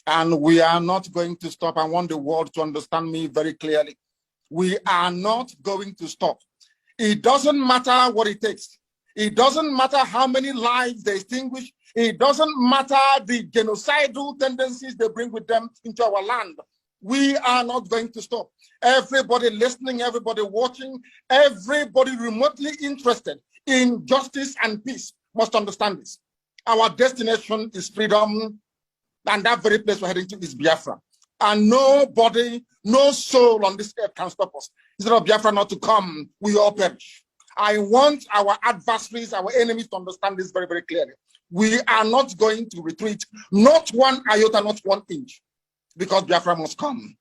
And we are not going to stop. I want the world to understand me very clearly. We are not going to stop. It doesn't matter what it takes. It doesn't matter how many lives they extinguish. It doesn't matter the genocidal tendencies they bring with them into our land. We are not going to stop. Everybody listening, everybody watching, everybody remotely interested in justice and peace must understand this. Our destination is freedom, and that very place we're heading to is Biafra. And nobody, no soul on this earth can stop us. Instead of Biafra not to come, we all perish. I want our adversaries, our enemies to understand this very, very clearly. We are not going to retreat, not one iota, not 1 inch, because Biafra must come.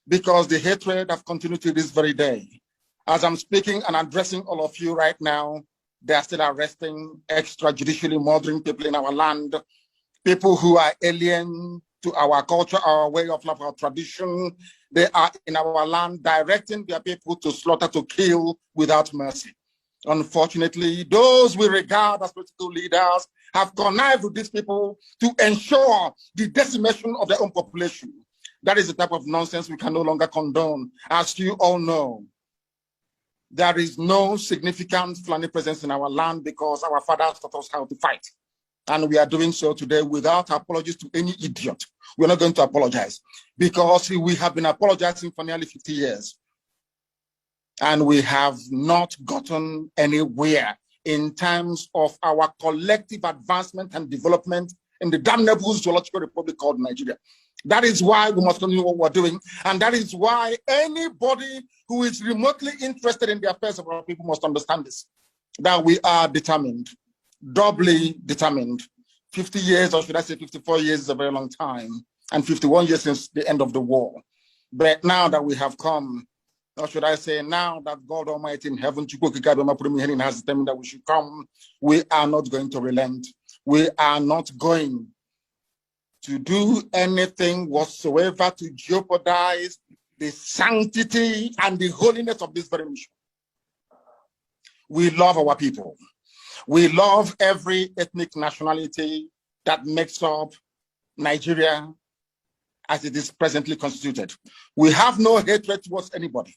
Because the hatred have continued to this very day. As I'm speaking and addressing all of you right now, they are still arresting, extrajudicially murdering people in our land, people who are alien to our culture, our way of life, our tradition. They are in our land directing their people to slaughter, to kill without mercy. Unfortunately, those we regard as political leaders have connived with these people to ensure the decimation of their own population. That is the type of nonsense we can no longer condone. As you all know, there is no significant Fulani presence in our land because our fathers taught us how to fight. And we are doing so today without apologies to any idiot. We're not going to apologize because we have been apologizing for nearly 50 years. And we have not gotten anywhere in terms of our collective advancement and development in the damnable zoological republic called Nigeria. That is why we must continue what we're doing. And that is why anybody who is remotely interested in the affairs of our people must understand this, that we are determined, doubly determined. 50 years, or should I say 54 years is a very long time, and 51 years since the end of the war. But now that we have come, or should I say now that God Almighty in heaven has determined that we should come, we are not going to relent. We are not going to do anything whatsoever to jeopardize the sanctity and the holiness of this very mission. We love our people. We love every ethnic nationality that makes up Nigeria as it is presently constituted. We have no hatred towards anybody.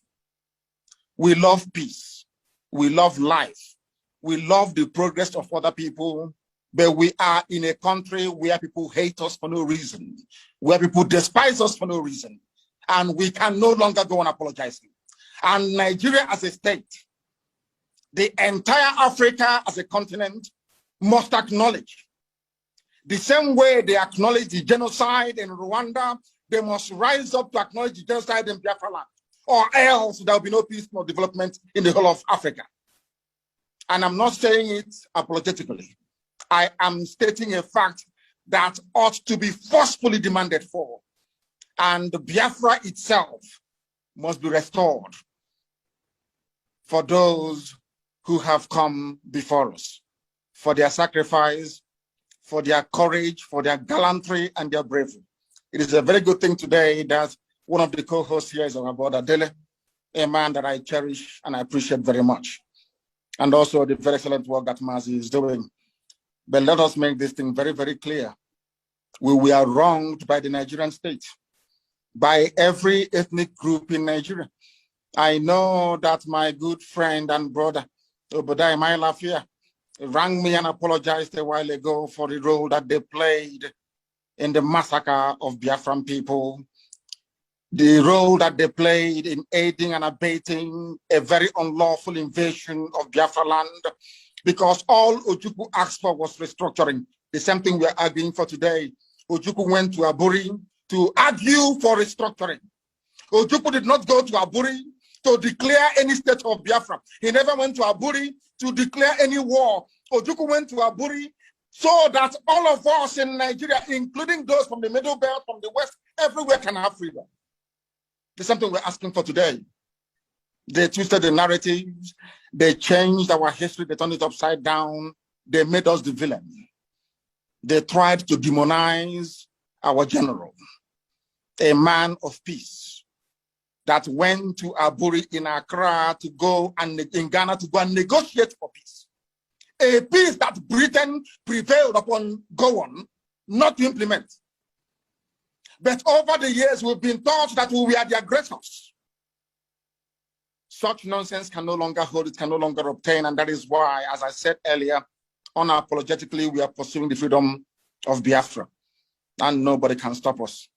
We love peace. We love life. We love the progress of other people. But we are in a country where people hate us for no reason, where people despise us for no reason. And we can no longer go on apologizing. And Nigeria as a state, the entire Africa as a continent must acknowledge. The same way they acknowledge the genocide in Rwanda, they must rise up to acknowledge the genocide in Biafra land, or else there will be no peace nor development in the whole of Africa. And I'm not saying it apologetically. I am stating a fact that ought to be forcefully demanded for. And Biafra itself must be restored for those who have come before us, for their sacrifice, for their courage, for their gallantry and their bravery. It is a very good thing today that one of the co-hosts here is our brother Dele, a man that I cherish and I appreciate very much. And also the very excellent work that Mazi is doing. But let us make this thing very, very clear. We are wronged by the Nigerian state, by every ethnic group in Nigeria. I know that my good friend and brother, Obadiah Mailafia, rang me and apologized a while ago for the role that they played in the massacre of Biafran people, the role that they played in aiding and abating a very unlawful invasion of Biafra land, because all Ojukwu asked for was restructuring. The same thing we're arguing for today. Ojukwu went to Aburi to argue for restructuring. Ojukwu did not go to Aburi to declare any state of Biafra. He never went to Aburi to declare any war. Ojukwu went to Aburi so that all of us in Nigeria, including those from the Middle Belt, from the West, everywhere can have freedom. There's something we're asking for today. They twisted the narratives. They changed our history. They turned it upside down. They made us the villain. They tried to demonize our general, a man of peace that went to Aburi in Accra to go and in Ghana to go and negotiate for peace. A peace that Britain prevailed upon Gowon not to implement. But over the years, we've been taught that we are the aggressors. Such nonsense can no longer hold, it can no longer obtain. And that is why, as I said earlier, unapologetically, we are pursuing the freedom of Biafra. And nobody can stop us.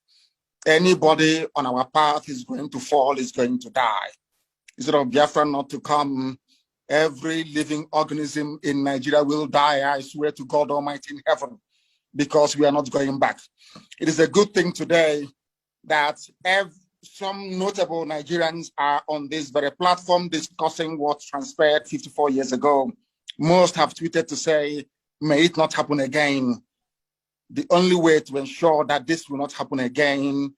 Anybody on our path is going to fall, is going to die. Instead of Biafra not to come, every living organism in Nigeria will die, I swear to God Almighty in heaven, because we are not going back. It is a good thing today that some notable Nigerians are on this very platform discussing what transpired 54 years ago. Most have tweeted to say, may it not happen again. The only way to ensure that this will not happen again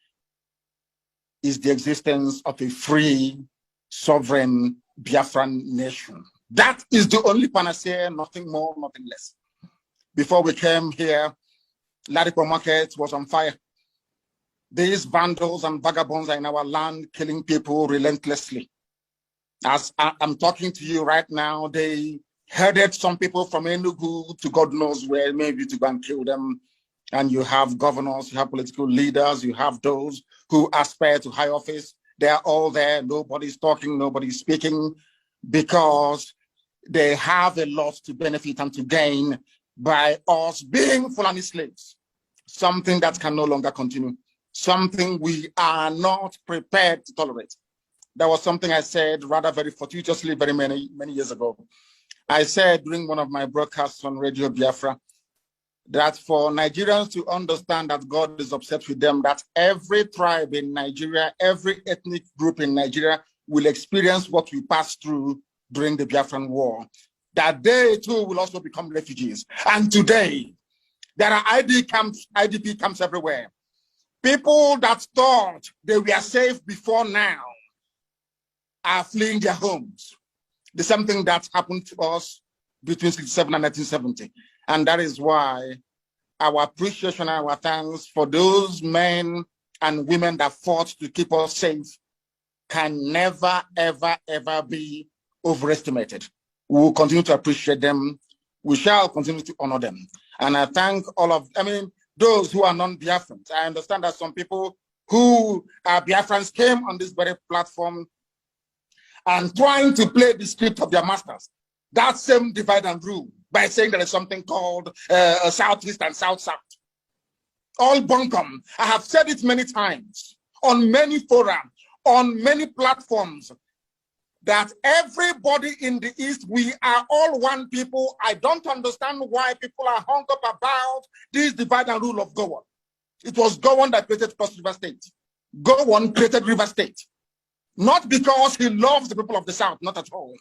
is the existence of a free, sovereign Biafran nation. That is the only panacea, nothing more, nothing less. Before we came here, Ladipo Market was on fire. These vandals and vagabonds are in our land, killing people relentlessly. As I'm talking to you right now, they herded some people from Enugu to God knows where, maybe to go and kill them. And you have governors, you have political leaders, you have those who aspire to high office. They are all there. Nobody's talking, nobody's speaking, because they have a lot to benefit and to gain by us being Fulani slaves. Something that can no longer continue. Something we are not prepared to tolerate. That was something I said rather very fortuitously very many years ago. I said during one of my broadcasts on Radio Biafra that for Nigerians to understand that God is upset with them, that every tribe in Nigeria, every ethnic group in Nigeria will experience what we passed through during the Biafran War, that they too will also become refugees. And today, there are IDP camps everywhere. People that thought they were safe before now are fleeing their homes. The same thing that happened to us between 1967 and 1970. And that is why our appreciation and our thanks for those men and women that fought to keep us safe can never, ever, ever be overestimated. We will continue to appreciate them. We shall continue to honor them. And I thank all of, those who are non-Biafrans. I understand that some people who are Biafrans came on this very platform and trying to play the script of their masters. That same divide and rule by saying there is something called Southeast and South-South. All bunkum. I have said it many times on many forums, on many platforms, that everybody in the East, we are all one people. I don't understand why people are hung up about this divide and rule of Gowon. It was Gowon that created Cross River State. Gowon created River State. Not because he loves the people of the South, not at all,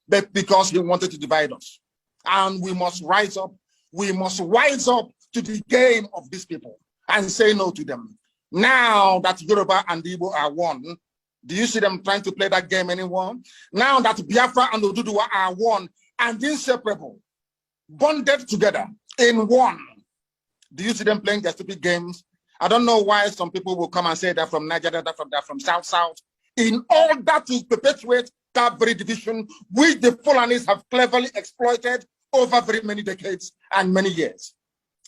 but because he wanted to divide us. And we must rise up. We must rise up to the game of these people and say no to them. Now that Yoruba and Igbo are one, do you see them trying to play that game anymore? Now that Biafra and Oduduwa are one and inseparable, bonded together in one, do you see them playing their stupid games? I don't know why some people will come and say they're from Nigeria, they're from South-South, in order to perpetuate that very division which the Fulanis have cleverly exploited over very many decades and many years.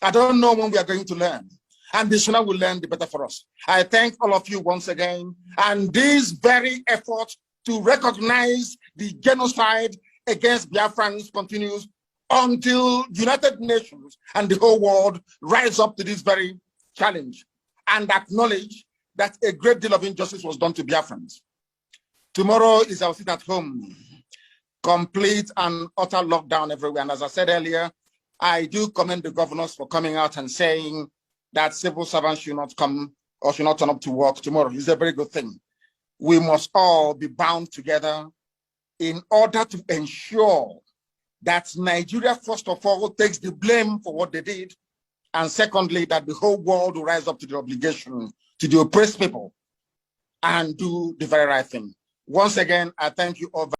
I don't know when we are going to learn. And the sooner we learn, the better for us. I thank all of you once again. And this very effort to recognize the genocide against Biafrans continues until United Nations and the whole world rise up to this very challenge and acknowledge that a great deal of injustice was done to Biafrans. Tomorrow is our sit at home, complete and utter lockdown everywhere. And as I said earlier, I do commend the governors for coming out and saying that civil servants should not come or should not turn up to work tomorrow. It's a very good thing. We must all be bound together in order to ensure that Nigeria, first of all, takes the blame for what they did. And secondly, that the whole world will rise up to the obligation to the oppressed people and do the very right thing. Once again, I thank you all.